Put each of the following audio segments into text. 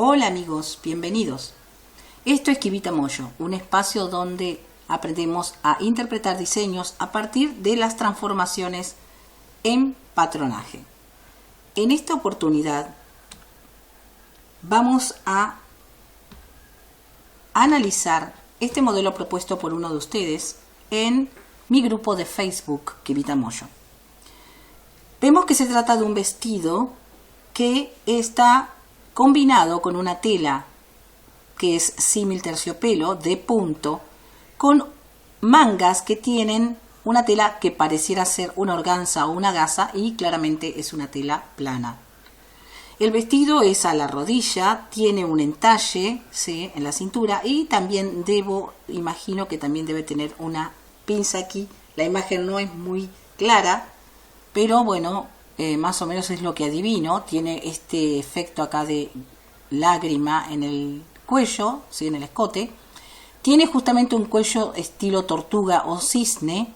Hola amigos, bienvenidos. Esto es Kivita Moyo, un espacio donde aprendemos a interpretar diseños a partir de las transformaciones en patronaje. En esta oportunidad vamos a analizar este modelo propuesto por uno de ustedes en mi grupo de Facebook Kivita Moyo. Vemos que se trata de un vestido que está combinado con una tela que es símil terciopelo de punto, con mangas que tienen una tela que pareciera ser una organza o una gasa y claramente es una tela plana. El vestido es a la rodilla, tiene un entalle, ¿sí?, en la cintura y también imagino que también debe tener una pinza aquí. La imagen no es muy clara, pero bueno, más o menos es lo que adivino. Tiene este efecto acá de lágrima en el cuello, ¿sí?, en el escote. Tiene justamente un cuello estilo tortuga o cisne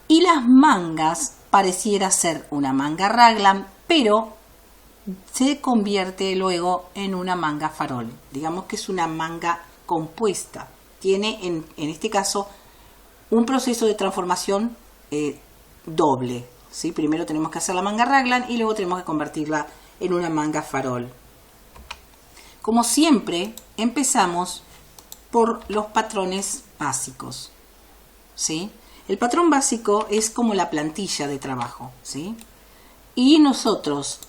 y las mangas pareciera ser una manga raglan, pero se convierte luego en una manga farol. Digamos que es una manga compuesta. Tiene en este caso un proceso de transformación doble, ¿sí? Primero tenemos que hacer la manga raglan y luego tenemos que convertirla en una manga farol. Como siempre, empezamos por los patrones básicos, ¿sí? El patrón básico es como la plantilla de trabajo, ¿sí? Y nosotros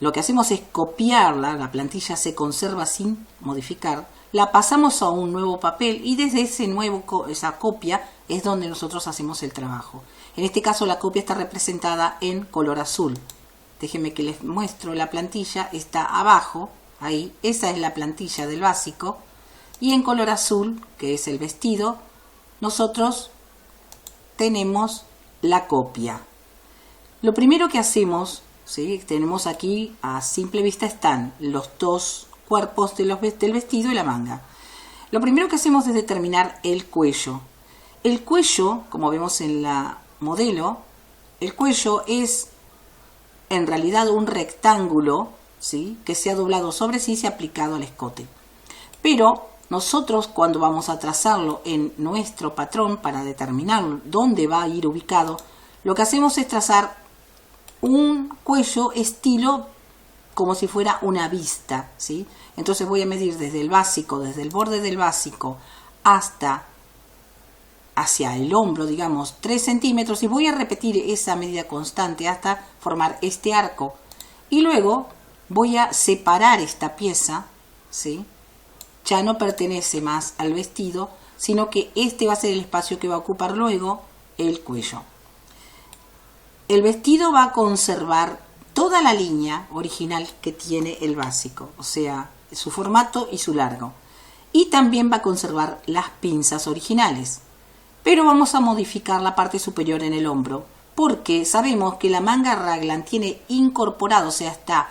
lo que hacemos es copiarla, la plantilla se conserva sin modificar, la pasamos a un nuevo papel y desde esa copia es donde nosotros hacemos el trabajo. En este caso la copia está representada en color azul. Déjenme que les muestro, la plantilla está abajo, ahí, esa es la plantilla del básico, y en color azul, que es el vestido, nosotros tenemos la copia. Lo primero que hacemos, ¿sí?, tenemos aquí a simple vista están los dos cuerpos del vestido y la manga. Lo primero que hacemos es determinar el cuello. El cuello, como vemos en la modelo, el cuello es en realidad un rectángulo, ¿sí?, que se ha doblado sobre sí y se ha aplicado al escote. Pero nosotros, cuando vamos a trazarlo en nuestro patrón para determinar dónde va a ir ubicado, lo que hacemos es trazar un cuello estilo como si fuera una vista, ¿sí? Entonces voy a medir desde el básico, desde el borde del básico hacia el hombro, digamos, 3 centímetros, y voy a repetir esa medida constante hasta formar este arco. Y luego voy a separar esta pieza, ¿sí? Ya no pertenece más al vestido, sino que este va a ser el espacio que va a ocupar luego el cuello. El vestido va a conservar toda la línea original que tiene el básico, o sea, su formato y su largo. Y también va a conservar las pinzas originales. Pero vamos a modificar la parte superior en el hombro, porque sabemos que la manga raglan tiene incorporado, o sea, está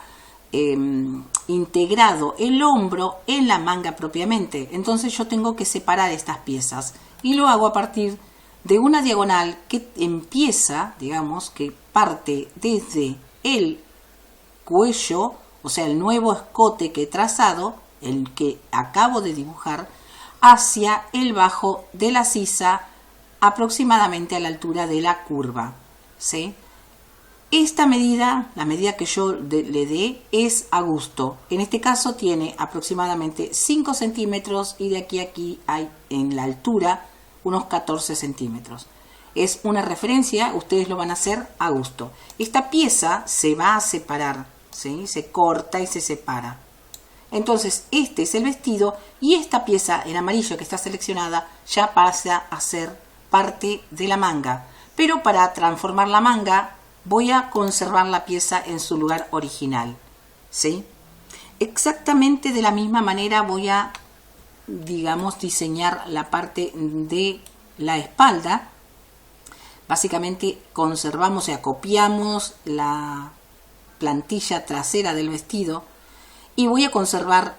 integrado el hombro en la manga propiamente. Entonces yo tengo que separar estas piezas y lo hago a partir de una diagonal que empieza, digamos, que parte desde el cuello, o sea, el nuevo escote que he trazado, el que acabo de dibujar, hacia el bajo de la sisa, aproximadamente a la altura de la curva, ¿sí? Esta medida, la medida que yo le dé, es a gusto. En este caso tiene aproximadamente 5 centímetros y de aquí a aquí hay en la altura unos 14 centímetros. Es una referencia, ustedes lo van a hacer a gusto. Esta pieza se va a separar, ¿sí? Se corta y se separa. Entonces este es el vestido y esta pieza en amarillo que está seleccionada ya pasa a ser parte de la manga. Pero para transformar la manga voy a conservar la pieza en su lugar original, ¿sí? Exactamente de la misma manera voy a, digamos, diseñar la parte de la espalda. Básicamente conservamos, o sea, copiamos la plantilla trasera del vestido y voy a conservar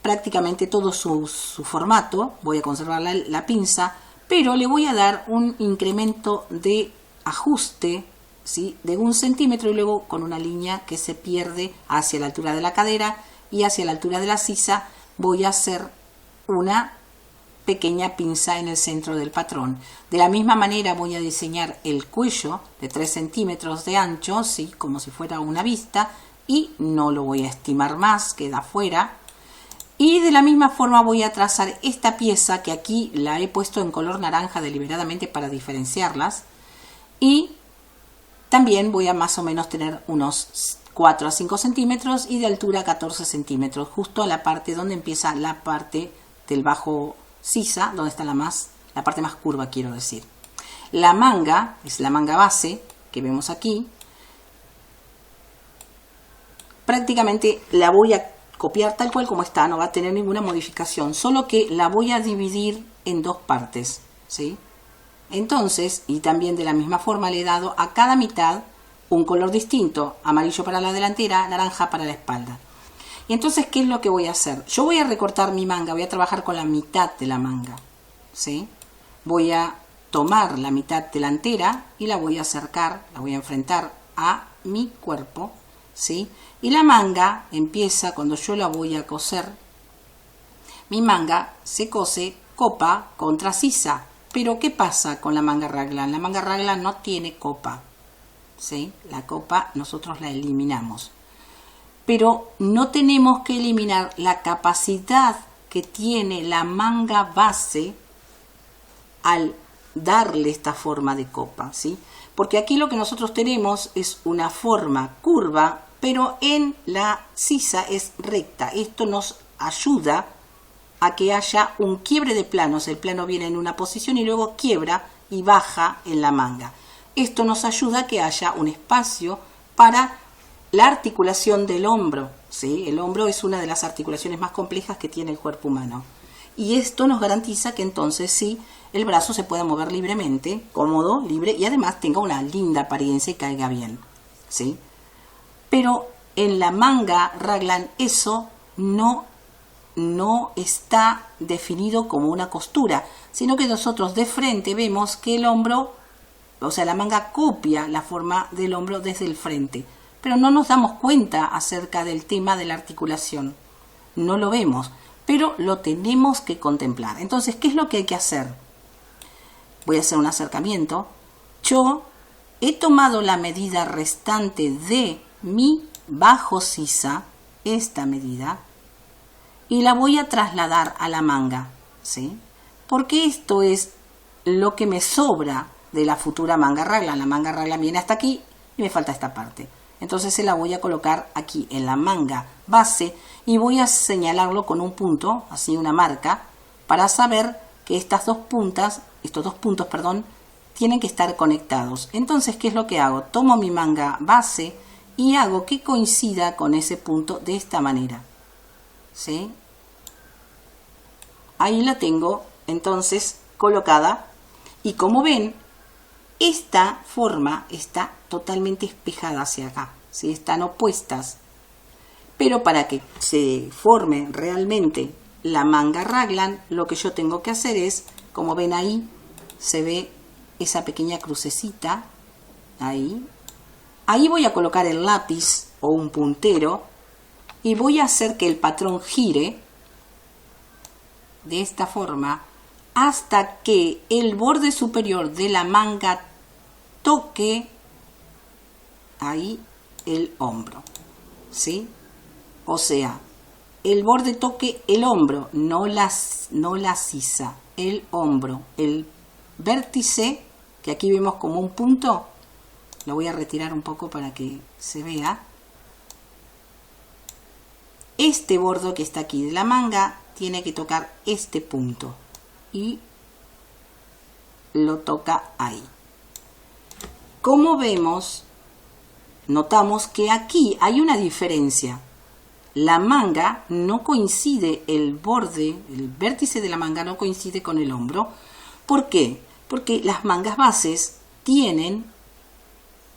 prácticamente todo su formato. Voy a conservar la pinza, pero le voy a dar un incremento de ajuste, ¿sí?, de 1 centímetro y luego con una línea que se pierde hacia la altura de la cadera y hacia la altura de la sisa voy a hacer una pequeña pinza en el centro del patrón. De la misma manera voy a diseñar el cuello de 3 centímetros de ancho, ¿sí? Como si fuera una vista, y no lo voy a estimar más, queda fuera. Y de la misma forma voy a trazar esta pieza, que aquí la he puesto en color naranja deliberadamente para diferenciarlas, y también voy a más o menos tener unos 4 a 5 centímetros y de altura 14 centímetros, justo a la parte donde empieza la parte del bajo sisa, donde está la parte más curva, quiero decir. La manga es la manga base que vemos aquí. Prácticamente la voy a copiar tal cual como está, no va a tener ninguna modificación, solo que la voy a dividir en 2 partes, ¿sí? Entonces, y también de la misma forma le he dado a cada mitad un color distinto, amarillo para la delantera, naranja para la espalda. Y entonces, ¿qué es lo que voy a hacer? Yo voy a recortar mi manga, voy a trabajar con la mitad de la manga, ¿sí? Voy a tomar la mitad delantera y la voy a acercar, la voy a enfrentar a mi cuerpo, ¿sí? Y la manga empieza, cuando yo la voy a coser, mi manga se cose copa contra sisa. Pero ¿qué pasa con la manga raglan? La manga raglan no tiene copa, ¿sí? La copa nosotros la eliminamos. Pero no tenemos que eliminar la capacidad que tiene la manga base al darle esta forma de copa, ¿sí? Porque aquí lo que nosotros tenemos es una forma curva, pero en la sisa es recta. Esto nos ayuda a que haya un quiebre de planos. El plano viene en una posición y luego quiebra y baja en la manga. Esto nos ayuda a que haya un espacio para la articulación del hombro, ¿sí? El hombro es una de las articulaciones más complejas que tiene el cuerpo humano. Y esto nos garantiza que entonces sí, el brazo se pueda mover libremente, cómodo, libre, y además tenga una linda apariencia y caiga bien, ¿sí? Pero en la manga raglan eso no está definido como una costura, sino que nosotros de frente vemos que el hombro, o sea, la manga copia la forma del hombro desde el frente, pero no nos damos cuenta acerca del tema de la articulación, no lo vemos, pero lo tenemos que contemplar. Entonces, ¿qué es lo que hay que hacer? Voy a hacer un acercamiento. Yo he tomado la medida restante de mi bajo sisa, esta medida, y la voy a trasladar a la manga, ¿sí? Porque esto es lo que me sobra de la futura manga raglan. La manga raglan viene hasta aquí y me falta esta parte. Entonces se la voy a colocar aquí en la manga base y voy a señalarlo con un punto, así una marca, para saber que estos dos puntos, tienen que estar conectados. Entonces, ¿qué es lo que hago? Tomo mi manga base y hago que coincida con ese punto de esta manera, ¿sí? Ahí la tengo entonces colocada y como ven, esta forma está totalmente espejada hacia acá, ¿sí? Están opuestas. Pero para que se forme realmente la manga raglan, lo que yo tengo que hacer es, como ven ahí, se ve esa pequeña crucecita, ahí. Ahí voy a colocar el lápiz o un puntero y voy a hacer que el patrón gire de esta forma hasta que el borde superior de la manga toque ahí el hombro, ¿sí? O sea, el borde toque el hombro, no la sisa, el hombro. El vértice, que aquí vemos como un punto, lo voy a retirar un poco para que se vea. Este borde que está aquí de la manga tiene que tocar este punto y lo toca ahí. Como vemos, notamos que aquí hay una diferencia. La manga no coincide, el borde, el vértice de la manga no coincide con el hombro. ¿Por qué? Porque las mangas bases tienen,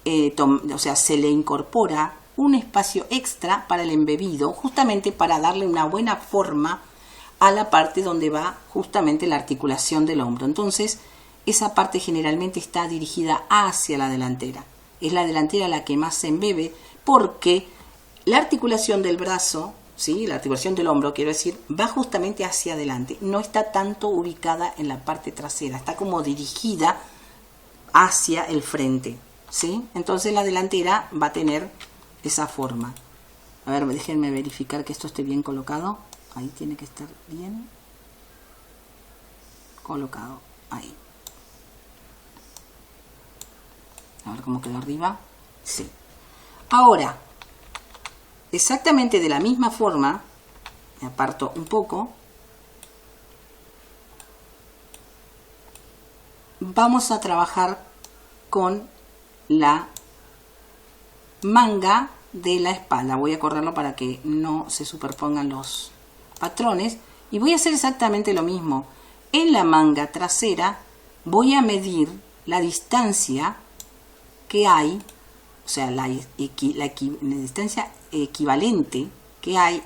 o sea, se le incorpora un espacio extra para el embebido, justamente para darle una buena forma a la parte donde va justamente la articulación del hombro. Entonces, esa parte generalmente está dirigida hacia la delantera. Es la delantera la que más se embebe porque la articulación del brazo, ¿sí? La articulación del hombro, quiero decir, va justamente hacia adelante. No está tanto ubicada en la parte trasera, está como dirigida hacia el frente, ¿sí? Entonces la delantera va a tener esa forma. A ver, déjenme verificar que esto esté bien colocado. Ahí tiene que estar bien colocado, ahí. A ver cómo quedó arriba. Sí. Ahora, exactamente de la misma forma, me aparto un poco, vamos a trabajar con la manga de la espalda. Voy a correrlo para que no se superpongan los patrones y voy a hacer exactamente lo mismo. En la manga trasera voy a medir la distancia que hay, o sea, la distancia equivalente que hay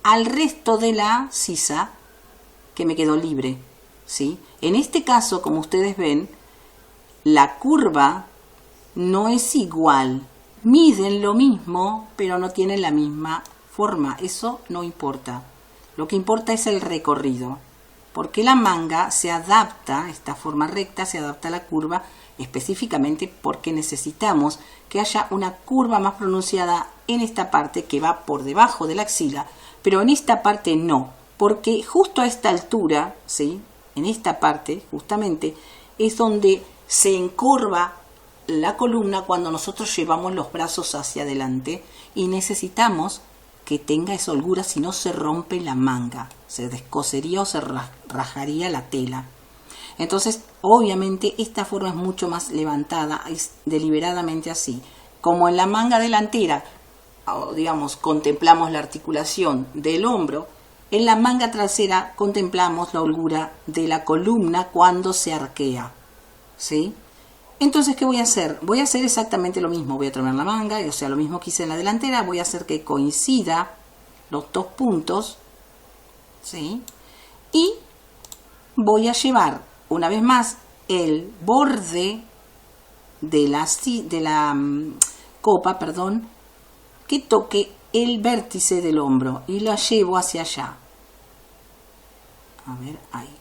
al resto de la sisa que me quedó libre, ¿sí? En este caso, como ustedes ven, la curva no es igual. Miden lo mismo, pero no tienen la misma forma. Eso no importa. Lo que importa es el recorrido. Porque la manga se adapta, esta forma recta se adapta a la curva específicamente porque necesitamos que haya una curva más pronunciada en esta parte que va por debajo de la axila, pero en esta parte no, porque justo a esta altura, ¿sí? En esta parte justamente es donde se encorva la columna cuando nosotros llevamos los brazos hacia adelante y necesitamos que tenga esa holgura, si no se rompe la manga, se descosería o se rajaría la tela. Entonces, obviamente, esta forma es mucho más levantada, es deliberadamente así. Como en la manga delantera, digamos, contemplamos la articulación del hombro, en la manga trasera contemplamos la holgura de la columna cuando se arquea, ¿sí? Entonces, ¿qué voy a hacer? Voy a hacer exactamente lo mismo. Voy a tomar la manga, o sea, lo mismo que hice en la delantera. Voy a hacer que coincida los dos puntos, ¿sí? Y voy a llevar, una vez más, el borde de la copa, perdón, que toque el vértice del hombro y lo llevo hacia allá. A ver, ahí.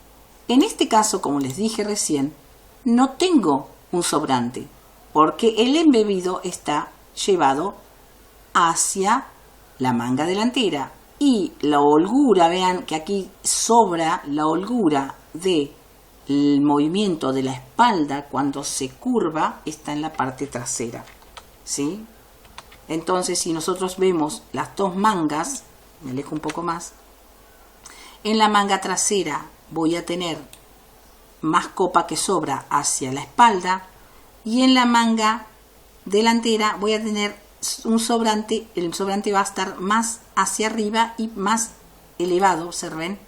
En este caso, como les dije recién, no tengo un sobrante, porque el embebido está llevado hacia la manga delantera y la holgura, vean que aquí sobra la holgura del movimiento de la espalda cuando se curva, está en la parte trasera, ¿sí? Entonces, si nosotros vemos las dos mangas, me alejo un poco más, en la manga trasera voy a tener más copa que sobra hacia la espalda y en la manga delantera voy a tener un sobrante, el sobrante va a estar más hacia arriba y más elevado, observen,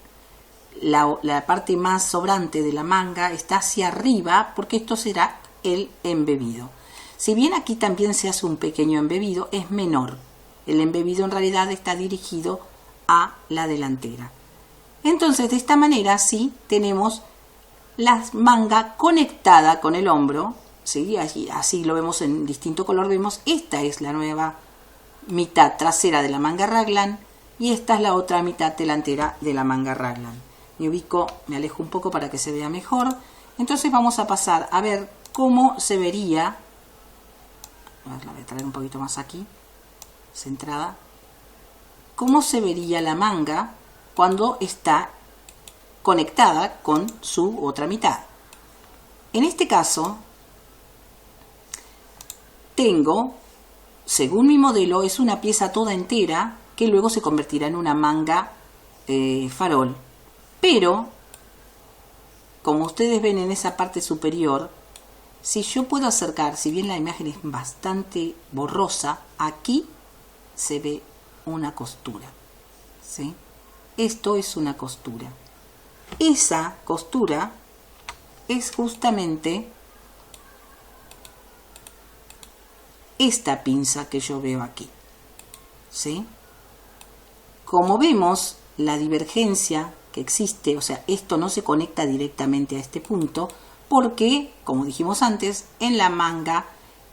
la parte más sobrante de la manga está hacia arriba porque esto será el embebido. Si bien aquí también se hace un pequeño embebido, es menor. El embebido en realidad está dirigido a la delantera. Entonces, de esta manera sí tenemos la manga conectada con el hombro, ¿sí? Así lo vemos en distinto color, vemos esta es la nueva mitad trasera de la manga raglan y esta es la otra mitad delantera de la manga raglan. Me ubico, me alejo un poco para que se vea mejor. Entonces vamos a pasar a ver cómo se vería. A ver, la voy a traer un poquito más aquí, centrada. Cómo se vería la manga cuando está conectada con su otra mitad. En este caso, tengo, según mi modelo, es una pieza toda entera que luego se convertirá en una manga farol. Pero, como ustedes ven en esa parte superior, si yo puedo acercar, si bien la imagen es bastante borrosa, aquí se ve una costura, ¿sí? Esto es una costura. Esa costura es justamente esta pinza que yo veo aquí, ¿sí? Como vemos, la divergencia que existe, o sea, esto no se conecta directamente a este punto, porque, como dijimos antes, en la manga,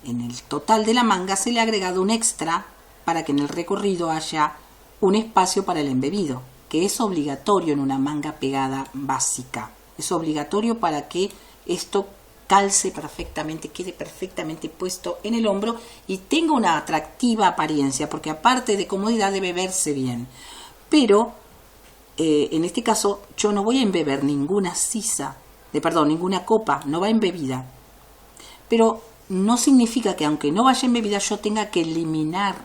en el total de la manga, se le ha agregado un extra para que en el recorrido haya un espacio para el embebido, que es obligatorio en una manga pegada básica. Es obligatorio para que esto calce perfectamente, quede perfectamente puesto en el hombro y tenga una atractiva apariencia, porque aparte de comodidad debe verse bien. Pero en este caso yo no voy a embeber ninguna ninguna copa, no va embebida. Pero no significa que aunque no vaya embebida yo tenga que eliminar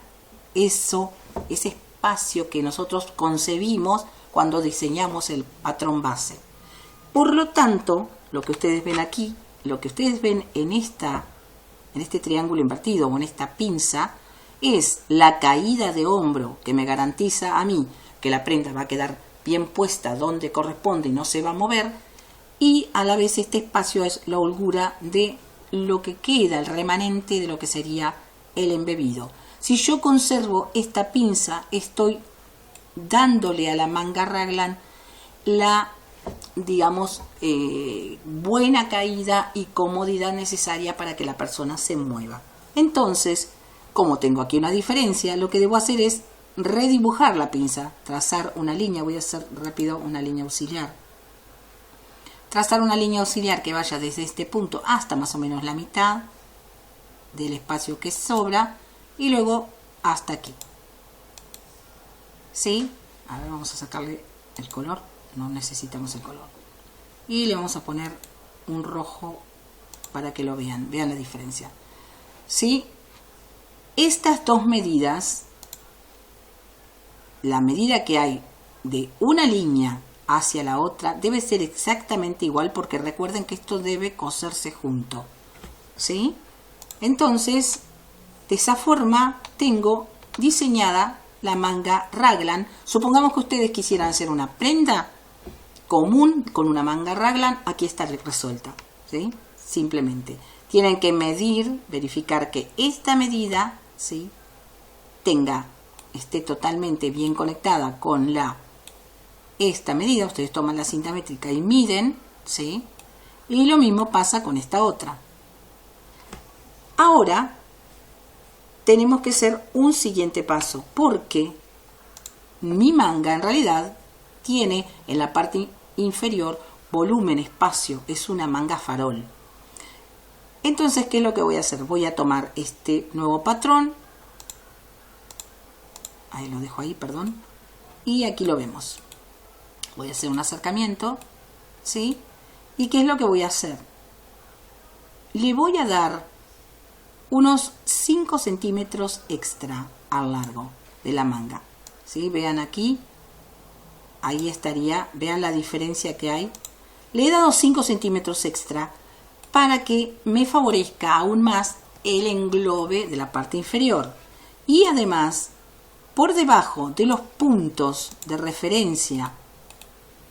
ese espacio que nosotros concebimos cuando diseñamos el patrón base. Por lo tanto, lo que ustedes ven aquí, lo que ustedes ven en este triángulo invertido o en esta pinza, es la caída de hombro que me garantiza a mí que la prenda va a quedar bien puesta donde corresponde y no se va a mover, y a la vez este espacio es la holgura de lo que queda, el remanente de lo que sería el embebido. Si yo conservo esta pinza, estoy dándole a la manga raglan la, digamos, buena caída y comodidad necesaria para que la persona se mueva. Entonces, como tengo aquí una diferencia, lo que debo hacer es redibujar la pinza, trazar una línea. Voy a hacer rápido una línea auxiliar. Trazar una línea auxiliar que vaya desde este punto hasta más o menos la mitad del espacio que sobra y luego hasta aquí. ¿Sí? A ver, vamos a sacarle el color. No necesitamos el color. Y le vamos a poner un rojo para que lo vean. Vean la diferencia. ¿Sí? Estas dos medidas, la medida que hay de una línea hacia la otra debe ser exactamente igual, porque recuerden que esto debe coserse junto. ¿Sí? Entonces, de esa forma tengo diseñada la manga raglan. Supongamos que ustedes quisieran hacer una prenda común con una manga raglan, aquí está resuelta. ¿Sí? Simplemente tienen que medir, verificar que esta medida, ¿sí?, esté totalmente bien conectada con esta medida. Ustedes toman la cinta métrica y miden, ¿sí? Y lo mismo pasa con esta otra. Ahora tenemos que hacer un siguiente paso, porque mi manga en realidad tiene en la parte inferior volumen, espacio, es una manga farol. Entonces, ¿qué es lo que voy a hacer? Voy a tomar este nuevo patrón, ahí lo dejo ahí, perdón, y aquí lo vemos. Voy a hacer un acercamiento, ¿sí? ¿Y qué es lo que voy a hacer? Le voy a dar unos 5 centímetros extra al largo de la manga, ¿sí? Vean aquí, ahí estaría, vean la diferencia que hay. Le he dado 5 centímetros extra para que me favorezca aún más el englobe de la parte inferior. Y además, por debajo de los puntos de referencia,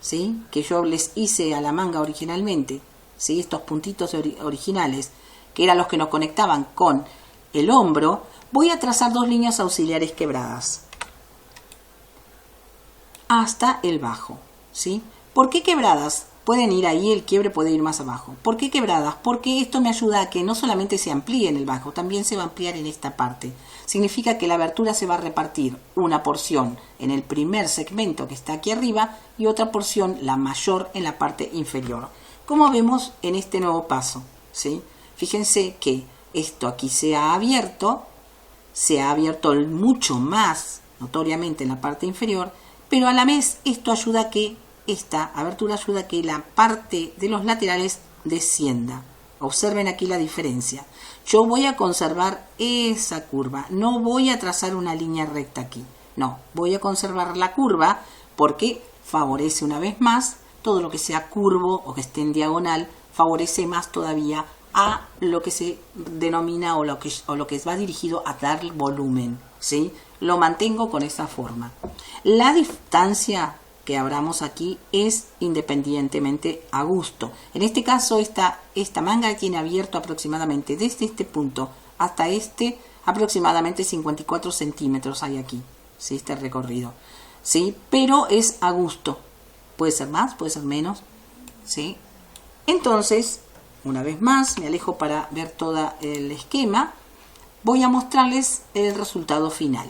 ¿sí?, que yo les hice a la manga originalmente, ¿sí?, estos puntitos originales, que eran los que nos conectaban con el hombro, voy a trazar 2 líneas auxiliares quebradas hasta el bajo, ¿sí? ¿Por qué quebradas? Pueden ir ahí, el quiebre puede ir más abajo. ¿Por qué quebradas? Porque esto me ayuda a que no solamente se amplíe en el bajo, también se va a ampliar en esta parte. Significa que la abertura se va a repartir una porción en el primer segmento que está aquí arriba y otra porción, la mayor, en la parte inferior. Como vemos en este nuevo paso, ¿sí? Fíjense que esto aquí se ha abierto mucho más notoriamente en la parte inferior, pero a la vez esto ayuda a que esta abertura ayuda a que la parte de los laterales descienda. Observen aquí la diferencia. Yo voy a conservar esa curva, no voy a trazar una línea recta aquí, no, voy a conservar la curva porque favorece una vez más todo lo que sea curvo o que esté en diagonal, favorece más todavía a lo que se denomina o lo que va dirigido a dar volumen, ¿sí? Lo mantengo con esa forma. La distancia que abramos aquí es independientemente a gusto. En este caso esta manga tiene abierto aproximadamente desde este punto hasta este, aproximadamente 54 centímetros hay aquí, ¿sí?, este recorrido, ¿sí? Pero es a gusto, puede ser más, puede ser menos, ¿sí? Entonces, una vez más, me alejo para ver todo el esquema, voy a mostrarles el resultado final.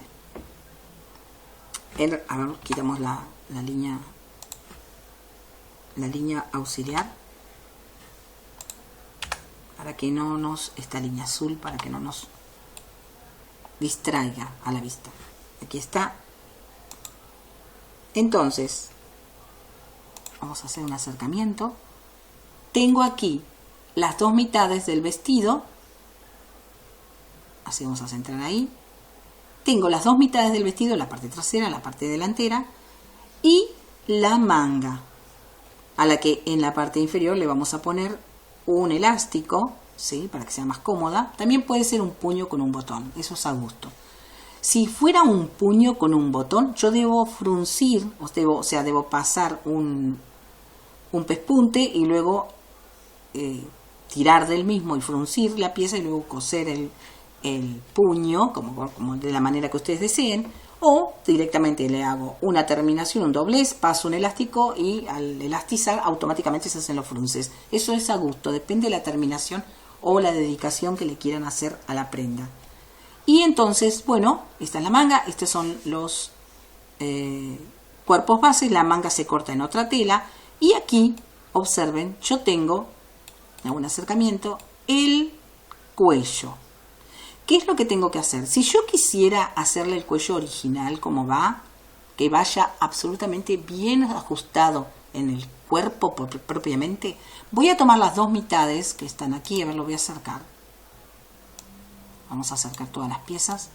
A ver, quitamos la línea auxiliar para que no nos, esta línea azul, para que no nos distraiga a la vista. Aquí está. Entonces vamos a hacer un acercamiento. Tengo aquí las dos mitades del vestido, así vamos a centrar ahí. Tengo las dos mitades del vestido, la parte trasera, la parte delantera, y la manga, a la que en la parte inferior le vamos a poner un elástico, ¿sí? Para que sea más cómoda. También puede ser un puño con un botón, eso es a gusto. Si fuera un puño con un botón, yo debo fruncir, debo pasar un pespunte y luego tirar del mismo y fruncir la pieza y luego coser el puño, como de la manera que ustedes deseen, o directamente le hago una terminación, un doblez, paso un elástico y al elastizar automáticamente se hacen los frunces. Eso es a gusto, depende de la terminación o la dedicación que le quieran hacer a la prenda. Y entonces, bueno, esta es la manga, estos son los cuerpos bases, la manga se corta en otra tela y aquí, observen, yo tengo, hago un acercamiento, el cuello. ¿Qué es lo que tengo que hacer? Si yo quisiera hacerle el cuello original como va, que vaya absolutamente bien ajustado en el cuerpo propiamente, voy a tomar las dos mitades que están aquí, a ver, lo voy a acercar. Vamos a acercar todas las piezas.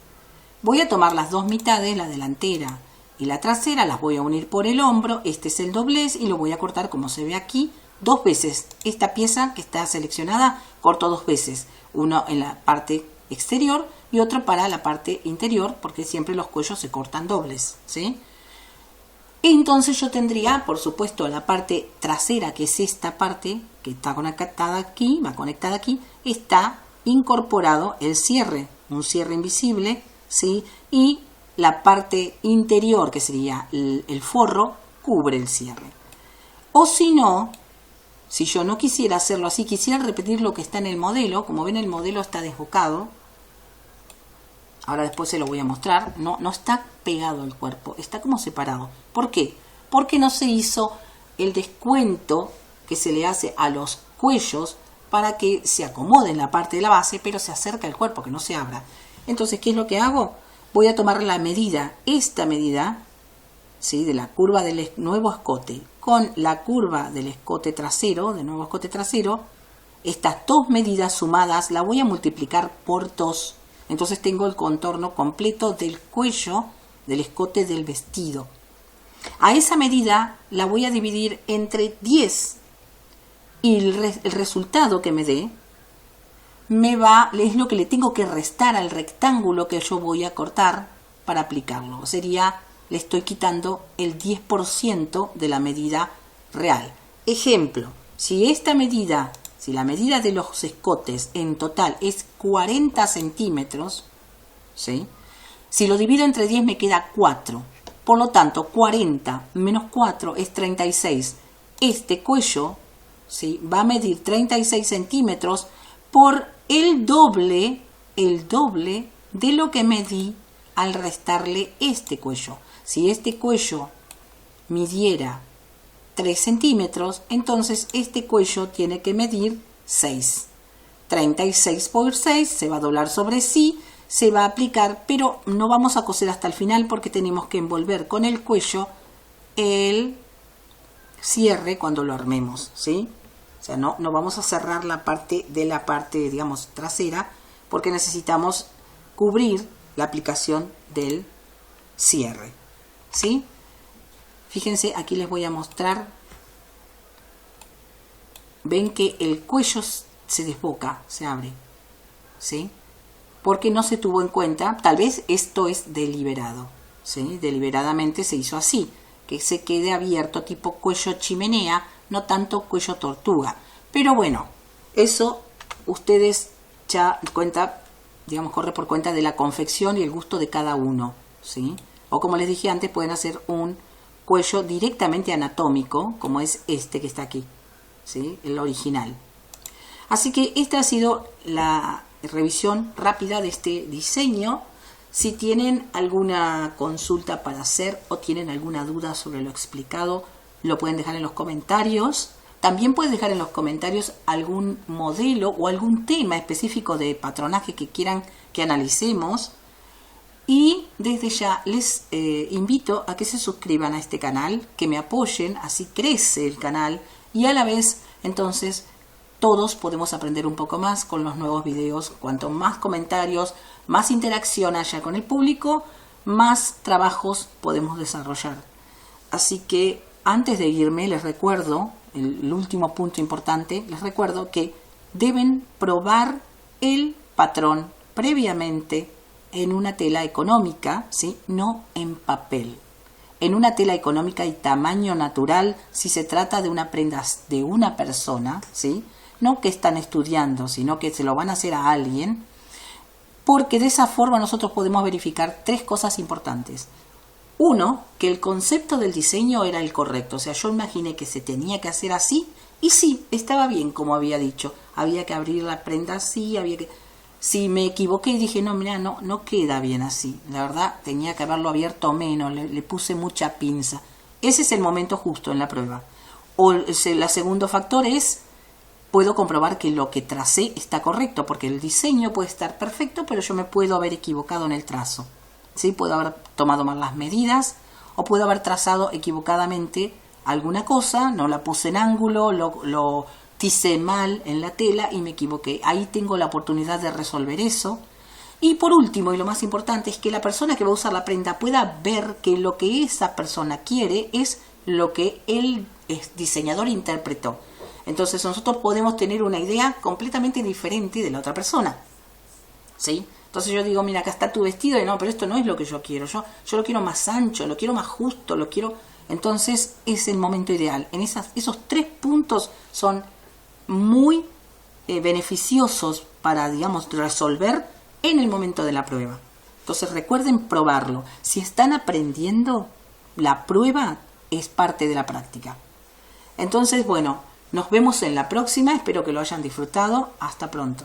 Voy a tomar las dos mitades, la delantera y la trasera, las voy a unir por el hombro, este es el doblez y lo voy a cortar como se ve aquí, dos veces. Esta pieza que está seleccionada, corto dos veces, uno en la parte exterior y otro para la parte interior, porque siempre los cuellos se cortan dobles, ¿sí? Entonces yo tendría, por supuesto, la parte trasera, que es esta parte que está conectada aquí, va conectada aquí, está incorporado el cierre, un cierre invisible, ¿sí? Y la parte interior, que sería el forro, cubre el cierre. O si no, si yo no quisiera hacerlo así, quisiera repetir lo que está en el modelo, como ven el modelo está desbocado, ahora después se lo voy a mostrar, no está pegado el cuerpo, está como separado. ¿Por qué? Porque no se hizo el descuento que se le hace a los cuellos para que se acomode en la parte de la base, pero se acerca al cuerpo, que no se abra. Entonces, ¿qué es lo que hago? Voy a tomar la medida, esta medida, ¿sí? De la curva del nuevo escote con la curva del escote trasero, del nuevo escote trasero, estas dos medidas sumadas la voy a multiplicar por 2. Entonces tengo el contorno completo del cuello del escote del vestido. A esa medida la voy a dividir entre 10 y el resultado que me dé es lo que le tengo que restar al rectángulo que yo voy a cortar para aplicarlo. Sería, le estoy quitando el 10% de la medida real. Ejemplo, si la medida de los escotes en total es 40 centímetros, ¿sí? Si lo divido entre 10 me queda 4. Por lo tanto, 40 menos 4 es 36. Este cuello, ¿sí? Va a medir 36 centímetros por el doble de lo que medí al restarle este cuello. Si este cuello midiera 3 centímetros, entonces este cuello tiene que medir 6. 36 por 6 se va a doblar sobre sí, se va a aplicar, pero no vamos a coser hasta el final porque tenemos que envolver con el cuello el cierre cuando lo armemos, ¿sí? O sea, no vamos a cerrar la parte, digamos, trasera, porque necesitamos cubrir la aplicación del cierre, ¿sí? Fíjense, aquí les voy a mostrar. Ven que el cuello se desboca, se abre, ¿sí? Porque no se tuvo en cuenta, tal vez esto es deliberado, ¿sí? Deliberadamente se hizo así, que se quede abierto tipo cuello chimenea, no tanto cuello tortuga. Pero bueno, eso ustedes ya corre por cuenta de la confección y el gusto de cada uno, ¿sí? O como les dije antes, pueden hacer un cuello directamente anatómico, como es este que está aquí, ¿sí? El original. Así que esta ha sido la revisión rápida de este diseño Si tienen alguna consulta para hacer o tienen alguna duda sobre lo explicado, lo pueden dejar en los comentarios. También pueden dejar en los comentarios algún modelo o algún tema específico de patronaje que quieran que analicemos. Y desde ya les invito a que se suscriban a este canal, que me apoyen, así crece el canal y a la vez entonces todos podemos aprender un poco más con los nuevos videos. Cuanto más comentarios, más interacción haya con el público, más trabajos podemos desarrollar. Así que antes de irme les recuerdo, el último punto importante, les recuerdo que deben probar el patrón previamente en una tela económica, ¿sí? No en papel. En una tela económica y tamaño natural, si se trata de una prenda de una persona, ¿sí? No que están estudiando, sino que se lo van a hacer a alguien, porque de esa forma nosotros podemos verificar 3 cosas importantes. Uno, que el concepto del diseño era el correcto, o sea, yo imaginé que se tenía que hacer así, y sí, estaba bien como había dicho, había que abrir la prenda así, había que... Si me equivoqué y dije, no, mira, no queda bien así, la verdad tenía que haberlo abierto menos, le puse mucha pinza. Ese es el momento justo en la prueba. O el segundo factor es, puedo comprobar que lo que tracé está correcto, porque el diseño puede estar perfecto, pero yo me puedo haber equivocado en el trazo. ¿Sí? Puedo haber tomado mal las medidas, o puedo haber trazado equivocadamente alguna cosa, no la puse en ángulo, lo ticé mal en la tela y me equivoqué. Ahí tengo la oportunidad de resolver eso. Y por último, y lo más importante, es que la persona que va a usar la prenda pueda ver que lo que esa persona quiere es lo que el diseñador interpretó. Entonces nosotros podemos tener una idea completamente diferente de la otra persona, ¿sí? Entonces yo digo, mira, acá está tu vestido, y no, pero esto no es lo que yo quiero. Yo lo quiero más ancho, lo quiero más justo, lo quiero... Entonces es el momento ideal. Esos 3 puntos son muy beneficiosos para, digamos, resolver en el momento de la prueba. Entonces recuerden probarlo. Si están aprendiendo, la prueba es parte de la práctica. Entonces, bueno, nos vemos en la próxima. Espero que lo hayan disfrutado. Hasta pronto.